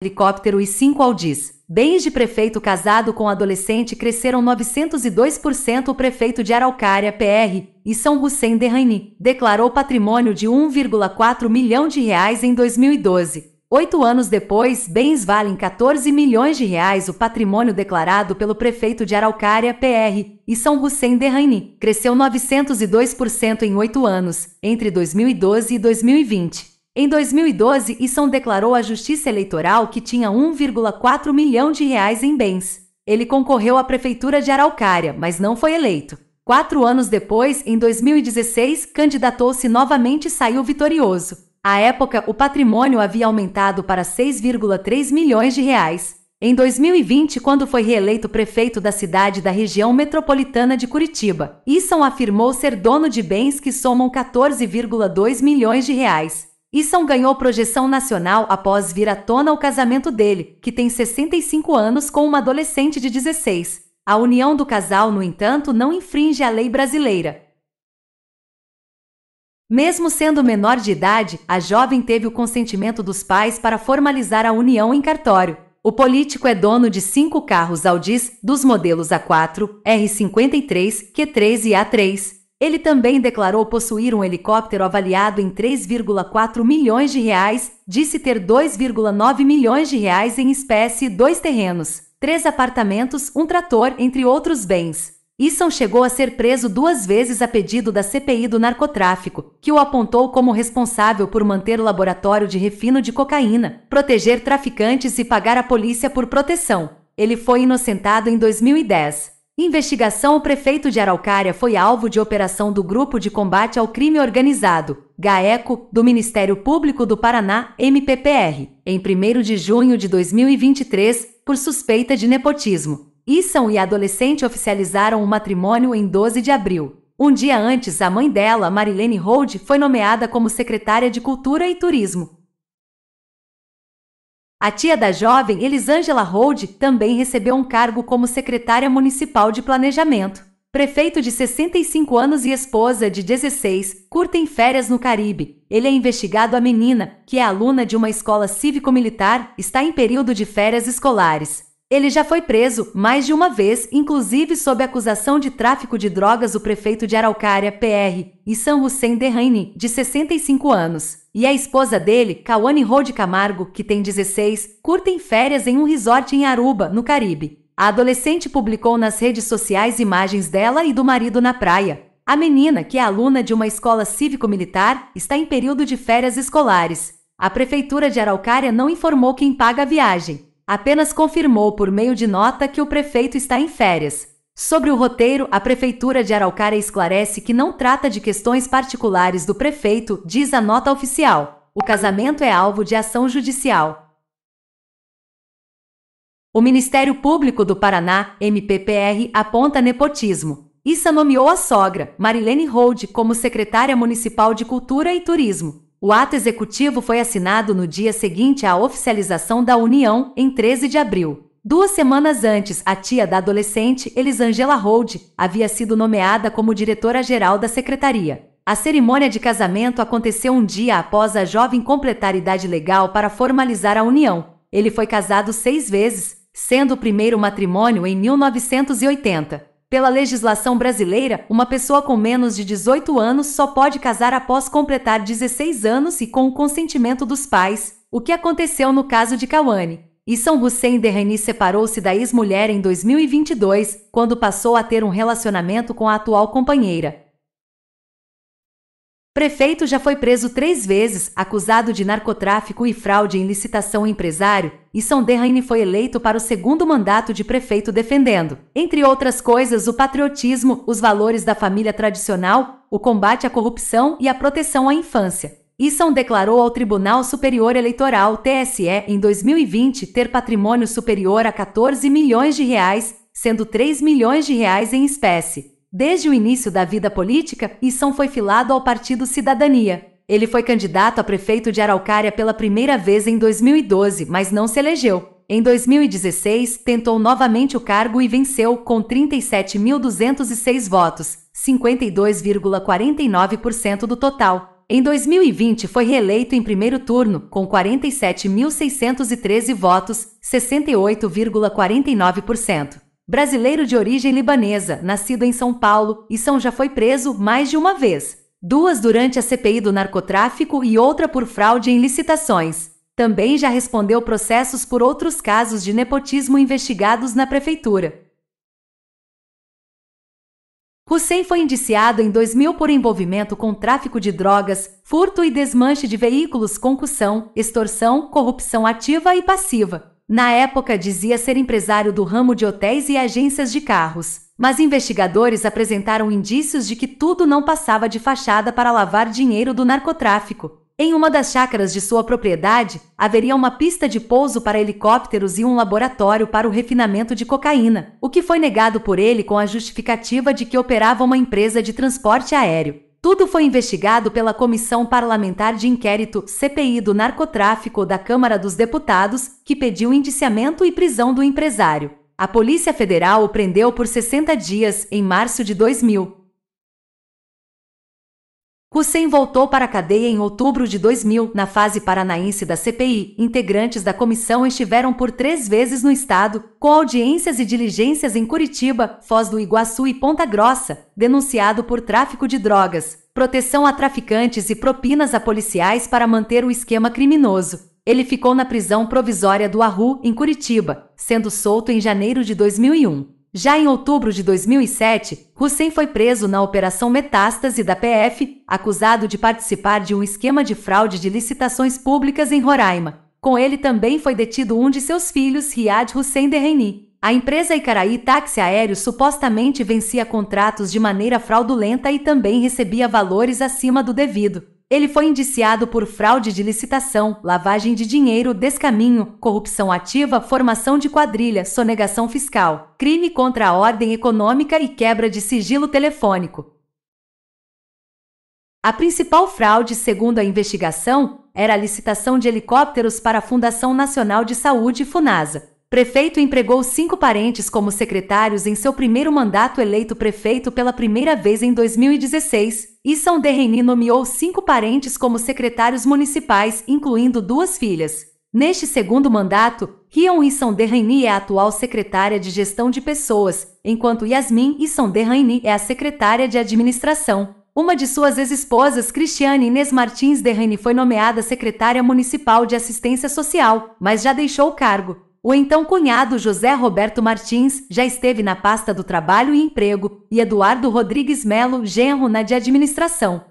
helicóptero e 5 Audis. Bens de prefeito casado com adolescente cresceram 902%. O prefeito de Araucária, PR, e São Hussein Derraini, declarou patrimônio de 1,4 milhão de reais em 2012. 8 anos depois, bens valem 14 milhões de reais. O patrimônio declarado pelo prefeito de Araucária, PR, e São Hussein Derraini, cresceu 902% em 8 anos, entre 2012 e 2020. Em 2012, Isson declarou à Justiça Eleitoral que tinha 1,4 milhão de reais em bens. Ele concorreu à Prefeitura de Araucária, mas não foi eleito. 4 anos depois, em 2016, candidatou-se novamente e saiu vitorioso. À época, o patrimônio havia aumentado para 6,3 milhões de reais. Em 2020, quando foi reeleito prefeito da cidade da região metropolitana de Curitiba, Isson afirmou ser dono de bens que somam 14,2 milhões de reais. Isson ganhou projeção nacional após vir à tona o casamento dele, que tem 65 anos, com uma adolescente de 16. A união do casal, no entanto, não infringe a lei brasileira. Mesmo sendo menor de idade, a jovem teve o consentimento dos pais para formalizar a união em cartório. O político é dono de 5 carros Audis, dos modelos A4, R53, Q3 e A3. Ele também declarou possuir um helicóptero avaliado em 3,4 milhões de reais, disse ter 2,9 milhões de reais em espécie e 2 terrenos, 3 apartamentos, um trator, entre outros bens. Isson chegou a ser preso 2 vezes a pedido da CPI do narcotráfico, que o apontou como responsável por manter o laboratório de refino de cocaína, proteger traficantes e pagar a polícia por proteção. Ele foi inocentado em 2010. Investigação. O prefeito de Araucária foi alvo de operação do Grupo de Combate ao Crime Organizado, GAECO, do Ministério Público do Paraná, MPPR, em 1º de junho de 2023, por suspeita de nepotismo. Isson e a adolescente oficializaram o matrimônio em 12 de abril. Um dia antes, a mãe dela, Marilene Hold, foi nomeada como secretária de Cultura e Turismo. A tia da jovem, Elisângela Hold, também recebeu um cargo como secretária municipal de planejamento. Prefeito de 65 anos e esposa de 16, curtem férias no Caribe. Ele é investigado. A menina, que é aluna de uma escola cívico-militar, está em período de férias escolares. Ele já foi preso mais de uma vez, inclusive sob acusação de tráfico de drogas. O prefeito de Araucária, PR, e São Hussein Derraini, de 65 anos, e a esposa dele, Cauane Hold Camargo, que tem 16, curtem férias em um resort em Aruba, no Caribe. A adolescente publicou nas redes sociais imagens dela e do marido na praia. A menina, que é aluna de uma escola cívico-militar, está em período de férias escolares. A Prefeitura de Araucária não informou quem paga a viagem. Apenas confirmou por meio de nota que o prefeito está em férias. Sobre o roteiro, a Prefeitura de Araucária esclarece que não trata de questões particulares do prefeito, diz a nota oficial. O casamento é alvo de ação judicial. O Ministério Público do Paraná, MPPR, aponta nepotismo. Isson nomeou a sogra, Marilene Hold, como secretária municipal de Cultura e Turismo. O ato executivo foi assinado no dia seguinte à oficialização da união, em 13 de abril. 2 semanas antes, a tia da adolescente, Elisângela Hold, havia sido nomeada como diretora-geral da secretaria. A cerimônia de casamento aconteceu um dia após a jovem completar idade legal para formalizar a união. Ele foi casado 6 vezes, sendo o primeiro matrimônio em 1980. Pela legislação brasileira, uma pessoa com menos de 18 anos só pode casar após completar 16 anos e com o consentimento dos pais, o que aconteceu no caso de Cauane. E São Hussein Derraini separou-se da ex-mulher em 2022, quando passou a ter um relacionamento com a atual companheira. Prefeito já foi preso 3 vezes, acusado de narcotráfico e fraude em licitação empresário, e São Derraini foi eleito para o 2º mandato de prefeito defendendo, entre outras coisas, o patriotismo, os valores da família tradicional, o combate à corrupção e a proteção à infância. Isson declarou ao Tribunal Superior Eleitoral, TSE, em 2020 ter patrimônio superior a 14 milhões de reais, sendo 3 milhões de reais em espécie. Desde o início da vida política, Isson foi filiado ao Partido Cidadania. Ele foi candidato a prefeito de Araucária pela primeira vez em 2012, mas não se elegeu. Em 2016, tentou novamente o cargo e venceu, com 37.206 votos, 52,49% do total. Em 2020 foi reeleito em primeiro turno, com 47.613 votos, 68,49%. Brasileiro de origem libanesa, nascido em São Paulo, Isson já foi preso mais de uma vez. 2 durante a CPI do narcotráfico e outra por fraude em licitações. Também já respondeu processos por outros casos de nepotismo investigados na prefeitura. Hussein foi indiciado em 2000 por envolvimento com tráfico de drogas, furto e desmanche de veículos, concussão, extorsão, corrupção ativa e passiva. Na época dizia ser empresário do ramo de hotéis e agências de carros, mas investigadores apresentaram indícios de que tudo não passava de fachada para lavar dinheiro do narcotráfico. Em uma das chácaras de sua propriedade, haveria uma pista de pouso para helicópteros e um laboratório para o refinamento de cocaína, o que foi negado por ele com a justificativa de que operava uma empresa de transporte aéreo. Tudo foi investigado pela Comissão Parlamentar de Inquérito, CPI do Narcotráfico da Câmara dos Deputados, que pediu indiciamento e prisão do empresário. A Polícia Federal o prendeu por 60 dias, em março de 2000. Hussein voltou para a cadeia em outubro de 2000, na fase paranaense da CPI. Integrantes da comissão estiveram por 3 vezes no estado, com audiências e diligências em Curitiba, Foz do Iguaçu e Ponta Grossa, denunciado por tráfico de drogas, proteção a traficantes e propinas a policiais para manter o esquema criminoso. Ele ficou na prisão provisória do Arru, em Curitiba, sendo solto em janeiro de 2001. Já em outubro de 2007, Hussein foi preso na Operação Metástase da PF, acusado de participar de um esquema de fraude de licitações públicas em Roraima. Com ele também foi detido um de seus filhos, Riad Hussein Derraini. A empresa Icaraí Táxi Aéreo supostamente vencia contratos de maneira fraudulenta e também recebia valores acima do devido. Ele foi indiciado por fraude de licitação, lavagem de dinheiro, descaminho, corrupção ativa, formação de quadrilha, sonegação fiscal, crime contra a ordem econômica e quebra de sigilo telefônico. A principal fraude, segundo a investigação, era a licitação de helicópteros para a Fundação Nacional de Saúde, FUNASA. Prefeito empregou 5 parentes como secretários em seu primeiro mandato eleito prefeito pela primeira vez em 2016. Isson Derraini nomeou 5 parentes como secretários municipais, incluindo 2 filhas. Neste segundo mandato, Rion Isson Derraini é a atual secretária de Gestão de Pessoas, enquanto Yasmin Isson Derraini é a secretária de Administração. Uma de suas ex-esposas, Cristiane Inês Martins Derraini, foi nomeada secretária municipal de Assistência Social, mas já deixou o cargo. O então cunhado José Roberto Martins já esteve na pasta do Trabalho e Emprego, e Eduardo Rodrigues Melo, genro, na de Administração.